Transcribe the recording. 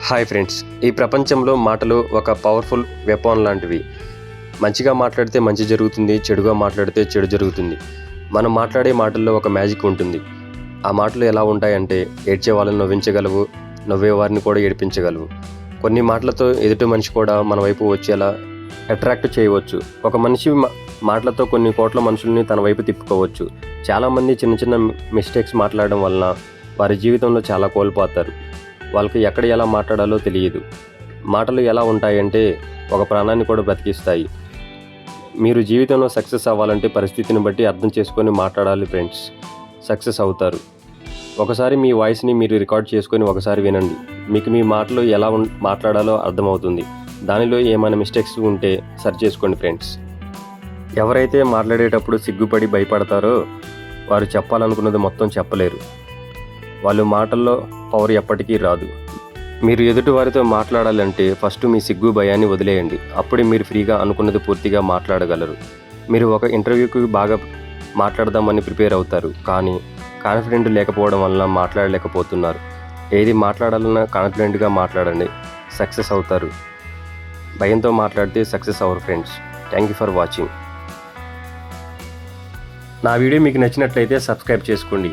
Hi friends, ఈ ప్రపంచంలో మాటలు ఒక పవర్ఫుల్ వెపన్ లాంటివి. మంచిగా మాట్లాడితే మంచి జరుగుతుంది, చెడుగా మాట్లాడితే చెడు జరుగుతుంది. మనం మాట్లాడే మాటల్లో ఒక మ్యాజిక్ ఉంటుంది. ఆ మాటలు ఎలా ఉంటాయంటే ఏడ్చే వాళ్ళని నవ్వించగలవు, నవ్వే వారిని కూడా ఏడిపించగలవు. కొన్ని మాటలతో ఎదుటి మనిషి కూడా మన వైపు వచ్చేలా అట్రాక్ట్ చేయవచ్చు. ఒక మనిషి మాటలతో కొన్ని కోట్ల మనుషుల్ని తన వైపు తిప్పుకోవచ్చు. చాలామంది చిన్న చిన్న మిస్టేక్స్ మాట్లాడడం వలన వారి జీవితంలో చాలా కోల్పోతారు. వాళ్ళకి ఎక్కడ ఎలా మాట్లాడాలో తెలియదు. మాటలు ఎలా ఉంటాయంటే ఒక ప్రాణాన్ని కూడా బ్రతికిస్తాయి. మీరు జీవితంలో సక్సెస్ అవ్వాలంటే పరిస్థితిని బట్టి అర్థం చేసుకొని మాట్లాడాలి ఫ్రెండ్స్. సక్సెస్ అవుతారు. ఒకసారి మీ వాయిస్ని మీరు రికార్డ్ చేసుకొని ఒకసారి వినండి. మీకు మీ మాటలు ఎలా మాట్లాడాలో అర్థమవుతుంది. దానిలో ఏమైనా మిస్టేక్స్ ఉంటే సరి చేసుకోండి ఫ్రెండ్స్. ఎవరైతే మాట్లాడేటప్పుడు సిగ్గుపడి భయపడతారో వారు చెప్పాలనుకున్నది మొత్తం చెప్పలేరు. వాళ్ళు మాటల్లో పవర్ ఎప్పటికీ రాదు. మీరు ఎదుటి వారితో మాట్లాడాలంటే ఫస్ట్ మీ సిగ్గు భయాన్ని వదిలేయండి. అప్పుడే మీరు ఫ్రీగా అనుకున్నది పూర్తిగా మాట్లాడగలరు. మీరు ఒక ఇంటర్వ్యూకి బాగా మాట్లాడదామని ప్రిపేర్ అవుతారు, కానీ కాన్ఫిడెంట్ లేకపోవడం వలన మాట్లాడలేకపోతున్నారు. ఏది మాట్లాడాలన్నా కాన్ఫిడెంట్గా మాట్లాడండి, సక్సెస్ అవుతారు. భయంతో మాట్లాడితే సక్సెస్ అవ్వరు friends. Thank you for watching. నా వీడియో మీకు నచ్చినట్లయితే సబ్స్క్రైబ్ చేసుకోండి.